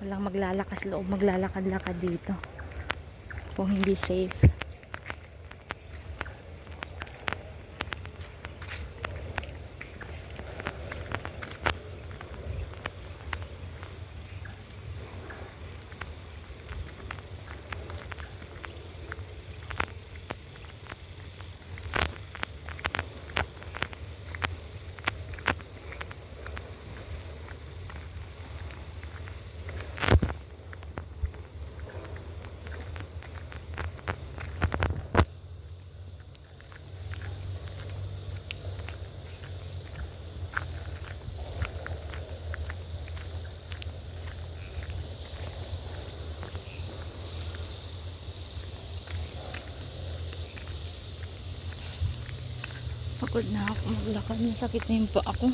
Walang maglalakas loob, maglalakad-lakad dito kung hindi safe. Pagod na ako maglakad, masakit na yung paa ako.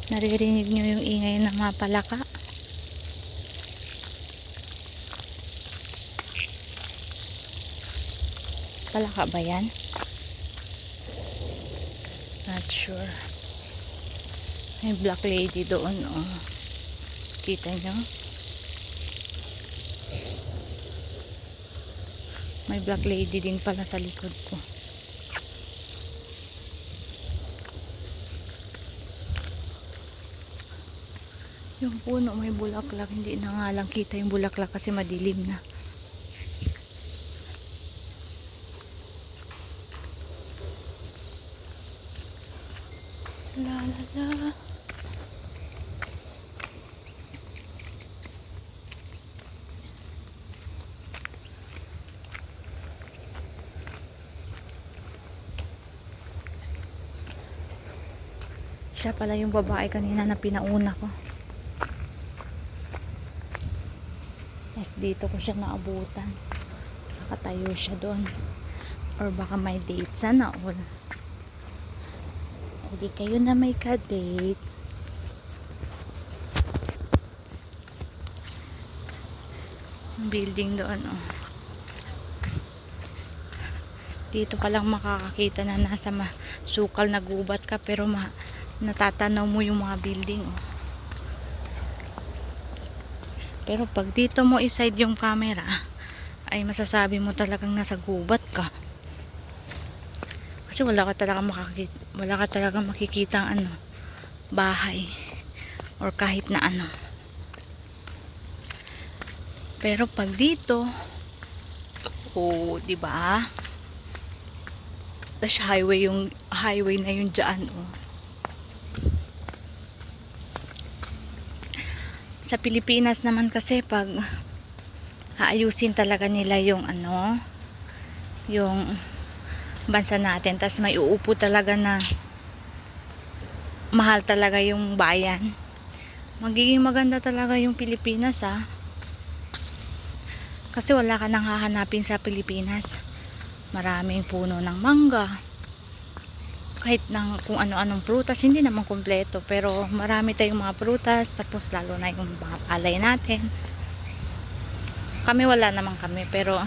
Naririnig nyo yung ingay ng mga palaka. Palaka ba yan? Not sure. May black lady doon, oh. Kita nyo? May black lady din pala sa likod ko. Yung puno may bulaklak, hindi na nga lang kita yung bulaklak kasi madilim na. La la la. Siya pala yung babae kanina na pinauna ko. Yes, dito ko siya naabutan. Nakatayo siya doon. Or baka may date. Sana all. Hindi kayo na may ka-date. Building doon, oh. Dito ka lang makakakita na nasa sukal na gubat ka pero natatanaw mo yung mga building, oh. Pero pag dito mo iside yung camera ay masasabi mo talagang nasa gubat ka. Kasi wala ka talaga makikita ang bahay or kahit na ano. Pero pag dito, oh, 'di ba? Tas highway na yung diyan, oh. Sa Pilipinas naman kasi pag aayusin talaga nila yung yung bansa natin, tas may uupo talaga na mahal talaga yung bayan. Magiging maganda talaga yung Pilipinas, ah. Kasi wala ka nang hahanapin sa Pilipinas. Maraming puno ng mangga. Kahit ng kung ano-anong prutas, hindi naman kumpleto, pero marami tayong mga prutas, tapos lalo na yung mga palay natin. Kami wala naman kami, pero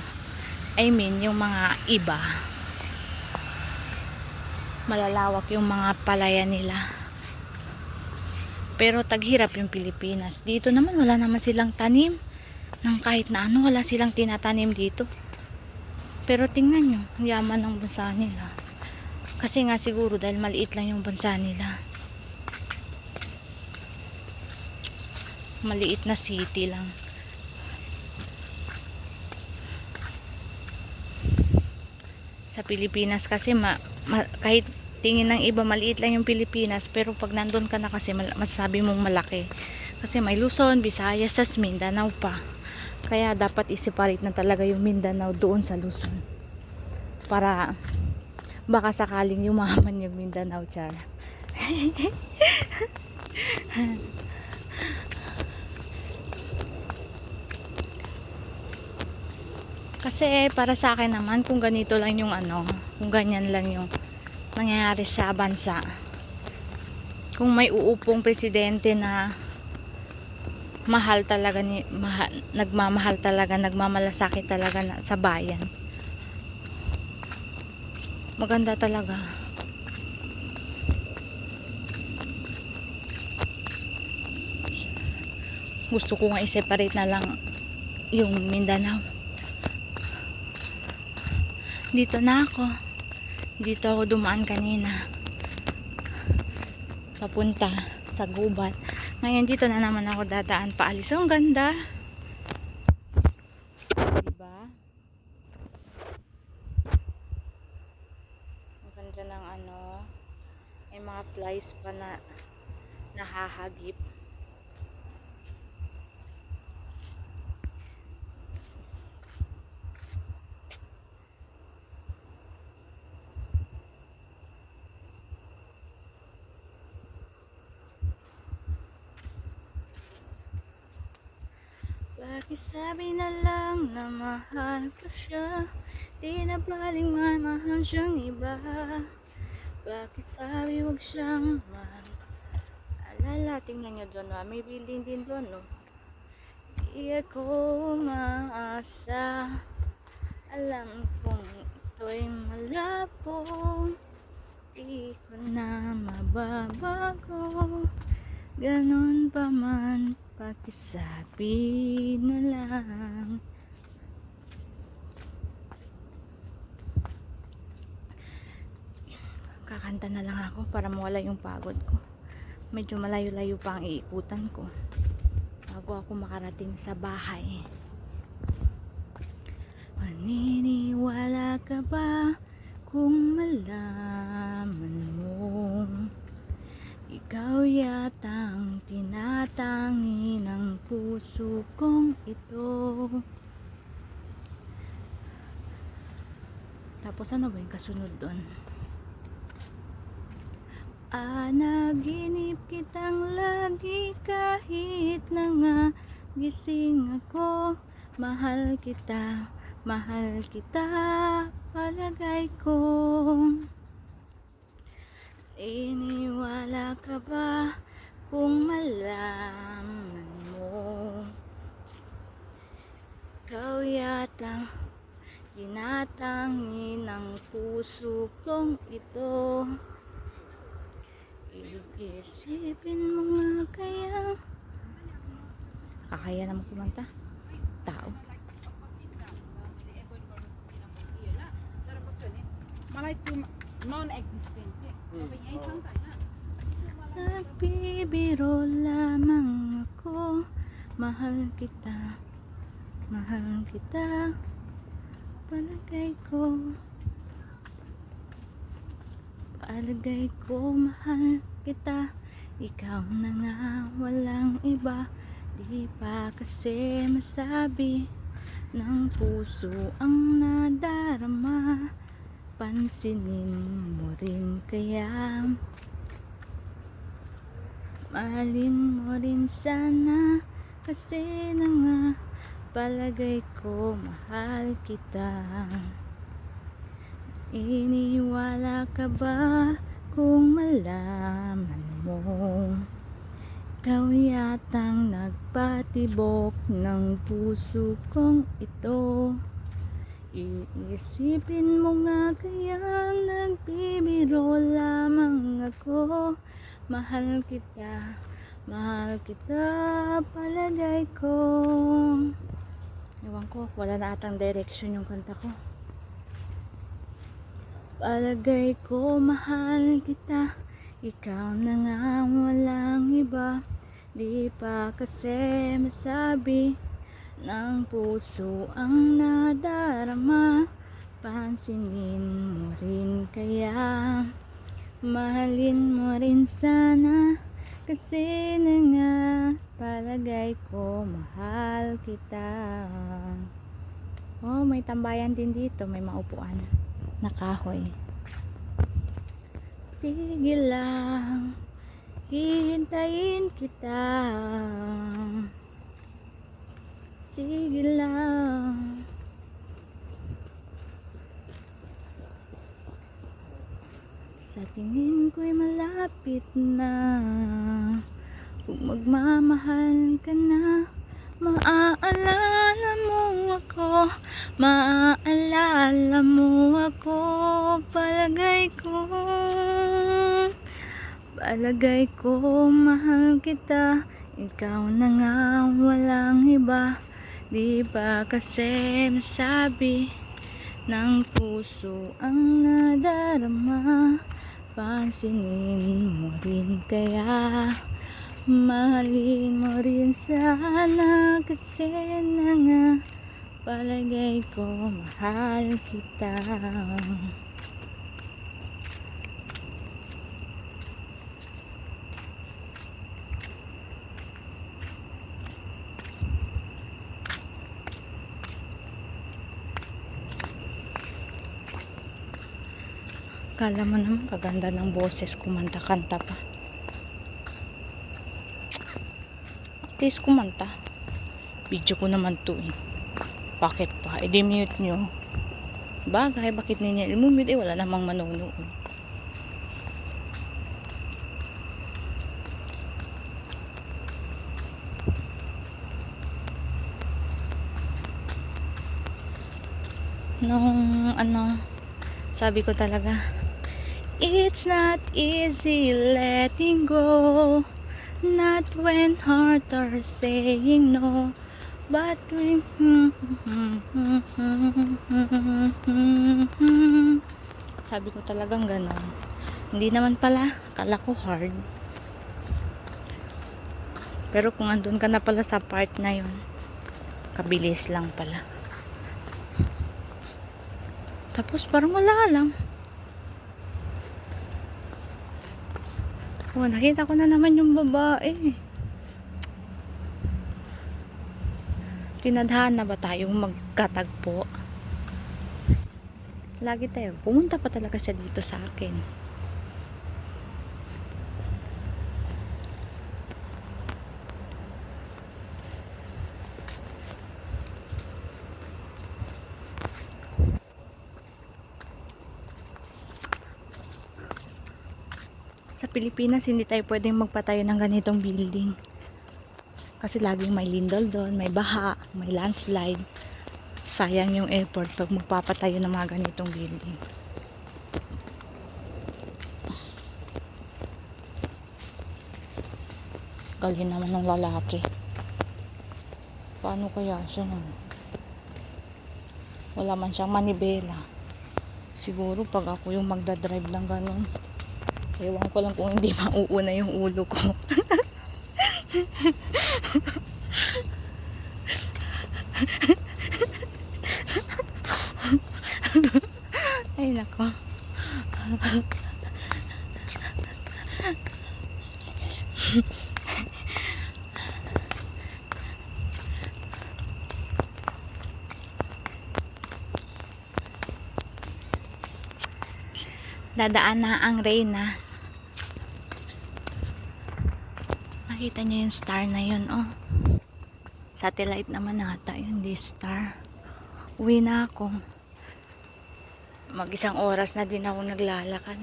I mean yung mga iba malalawak yung mga palayan nila. Pero taghirap yung Pilipinas. Dito naman wala naman silang tanim ng kahit na ano, wala silang tinatanim dito. Pero tingnan nyo, ang yaman ng bansa nila. Kasi nga siguro dahil maliit lang yung bansa nila. Maliit na city lang. Sa Pilipinas kasi kahit tingin ng iba maliit lang yung Pilipinas, pero pag nandun ka na kasi masasabi mong malaki. Kasi may Luzon, Visayas, tas Mindanao pa. Kaya dapat i-separate na talaga yung Mindanao doon sa Luzon. Para baka sakaling yumaman yung Mindanao, char. Kasi para sa akin naman, kung ganito lang yung kung ganyan lang yung nangyayari sa bansa, Kung may uupong presidente na mahal talaga nagmamahal talaga, nagmamalasakit talaga sa bayan, maganda talaga. Gusto ko nga i-separate na lang yung Mindanao. Dito na ako. Dito ako dumaan kanina. Papunta sa gubat. Ngayon dito na naman ako dadaan paalis. Ang ganda. Diba? Ang ganda ng ano. May mga flies pa na nahahagip. Bakit sabi na lang na mahal ko siya, di na baling mamahal siyang iba. Bakit sabi wag siyang alala, tingnan nyo doon, may building din doon, no? Di ako umaasa, alam kong ito'y malabo, di ko na mababago, ganon pa man, pakisabi na lang. Kakanta na lang ako para mawala yung pagod ko. Medyo malayo-layo pa ang iikutan ko bago ako makarating sa bahay. Maniniwala ka ba kung malaman mo ikaw yatang tinatangi ng puso kong ito? Tapos ano ba yung kasunod doon? Naginip kitang lagi kahit na nga gising ako. Mahal kita, palagay ko. Iniwala ka ba kung malaman mo ikaw yatang tinatangi ng puso kong ito? Iisipin mo nga kaya. Kakaya naman kumanta tao. Nagbibiro lamang ako. Mahal kita, palagay ko. Palagay ko mahal kita, ikaw na nga walang iba. Di pa kasi masabi ng puso ang nadarama. Pansinin mo rin kaya, mahalin mo rin sana. Kasi na nga palagay ko mahal kita. Iniwala ka ba kung malaman mo ikaw yatang nagpatibok ng puso kong ito? Iisipin mo nga kaya nagbibiro lamang ako. Mahal kita, palagay ko. Ewan ko, wala na atang direction yung kanta ko. Palagay ko mahal kita, ikaw na nga walang iba. Di pa kasi masabi ng puso ang nadarama. Pansinin mo rin kaya, mahalin mo rin sana. Kasi na nga palagay ko mahal kita. Oh, may tambayan din dito, may maupuan na kahoy. Sige lang, hihintayin kita. Sige lang. Sa tingin ko'y malapit na. Kung magmamahal ka na, maaalala mo ako, maaalala mo ako. Palagay ko mahal kita, ikaw na nga walang iba. Di ba kasi masabi ng puso ang nadarama? Pansinin mo rin kaya, mahalin mo rin sana, kasi na nga palagay ko mahal kita. Kala mo naman kaganda ng boses, kumanta-kanta pa. At least kumanta. Video ko naman to eh. Bakit pa? I-mute nyo. Bagay, bakit ninyo i-mute? Wala namang manonood. Sabi ko talaga, it's not easy letting go, not when heart are saying no, but when sabi ko talagang ganon. Hindi naman pala, akala ko hard. Pero kung andun ka na pala sa part na yun, kabilis lang pala. Tapos parang wala lang. Oh, nakita ko na naman yung babae. Tinadhana ba tayong magkatagpo? Lagi tayo. Pumunta pa talaga siya dito sa akin. Sa Pilipinas, hindi tayo pwedeng magpatayo ng ganitong building. Kasi laging may lindol doon, may baha, may landslide. Sayang yung effort pag magpapatayo ng mga ganitong building. Galing naman ng lalaki. Paano kaya siya nun? Wala man siyang manibela. Siguro pag ako yung magdadrive ng ganun, ewan ko lang kung hindi mauuna yung ulo ko. Ay nako. Dadaan na ang Reyna. Nakita niyo yung star na yun, oh. Satellite naman nata yun, di star. Uwi na ako. Mag-isang oras na din ako naglalakad.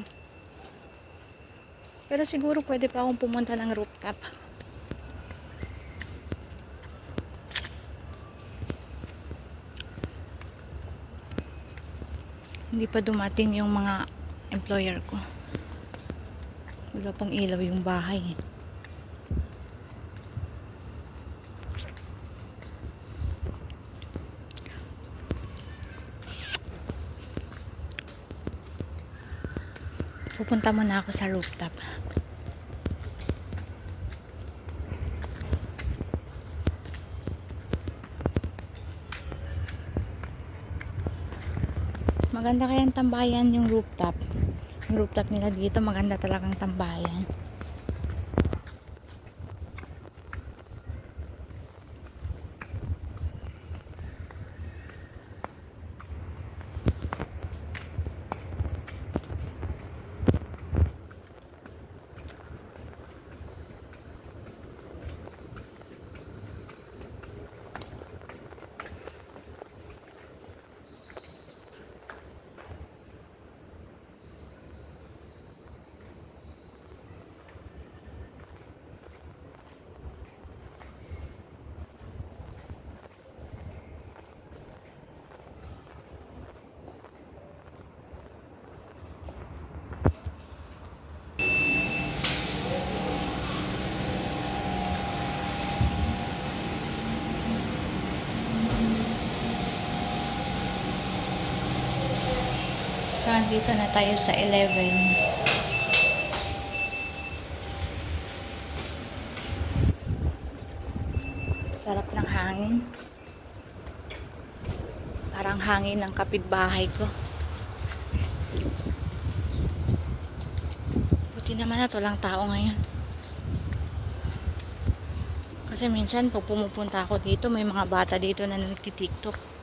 Pero siguro pwede pa akong pumunta ng rooftop. Hindi pa dumating yung mga employer ko. Wala pang ilaw yung bahay. Pupunta muna ako sa rooftop. Maganda kayang tambayan yung rooftop. Yung rooftop nila dito, maganda talagang tambayan. Nandito na tayo sa 11. Sarap ng hangin. Parang hangin ng kapitbahay ko. Buti naman at walang tao ngayon. Kasi minsan pag pumupunta ako dito, may mga bata dito na nagtitiktok.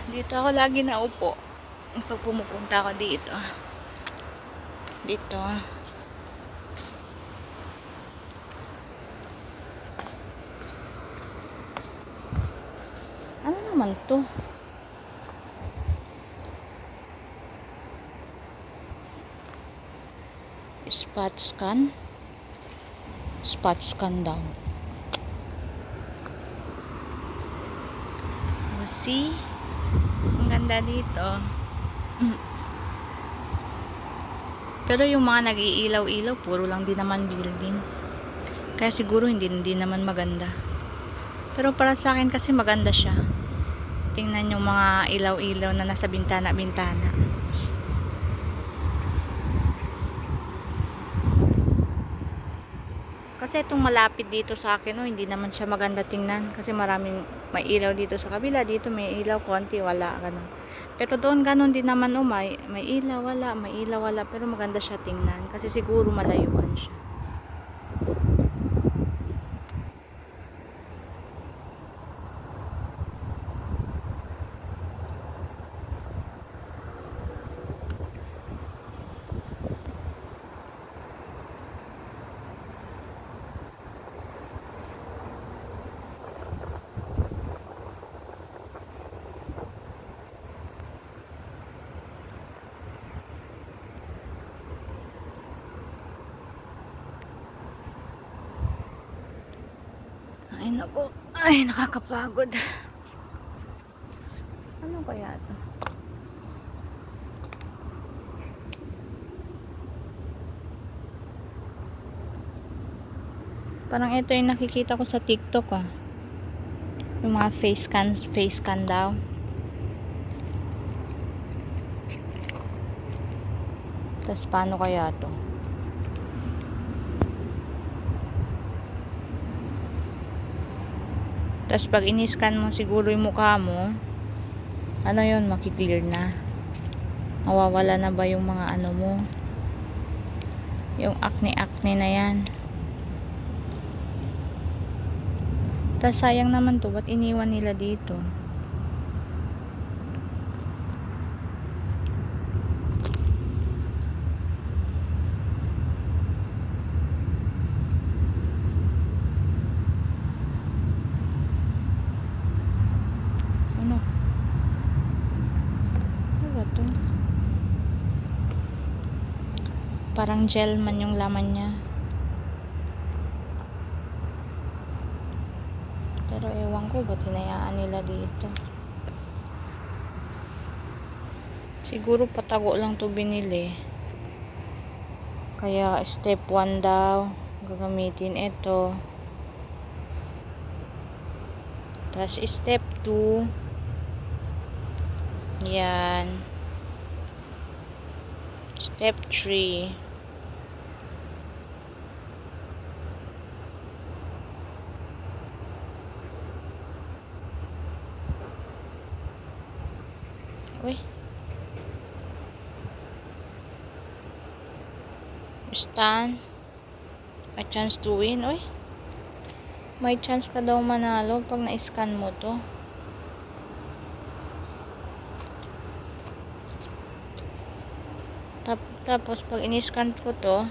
Dito ako lagi naupo pag pumupunta ako dito. Dito. Ano naman to? Spot scan? Spot scan daw. See? Ang ganda dito. Pero yung mga nag-iilaw-ilaw, puro lang din naman building. Kaya siguro hindi naman maganda. Pero para sa akin kasi maganda siya. Tingnan yung mga ilaw-ilaw na nasa bintana-bintana. Kasi itong malapit dito sa akin, hindi naman siya maganda tingnan. Kasi maraming may ilaw dito sa kabila. Dito may ilaw, konti, wala. Ganun. Pero doon ganun din naman, may ilaw, wala. May ilaw, wala. Pero maganda siya tingnan. Kasi siguro malayuan siya. Ay naku, ay nakakapagod. Ano kaya ito? Parang ito yung nakikita ko sa TikTok yung mga face scan daw. Tapos paano kaya to? Tapos pag in-scan mo siguro yung mukha mo, ano yun, makiklear na. Mawawala na ba yung mga ano mo? Yung acne na yan. Tapos sayang naman to, ba't iniwan nila dito? Parang gel man yung laman niya. Pero ewan ko ba't hinayaan nila dito. Siguro patago lang to binili. Kaya step 1 daw gagamitin ito. Tapos step 2 yan. Step 3 uy, stand a chance to win. Uy, may chance ka daw manalo pag na-scan mo to. Tapos pag in-scan ko to,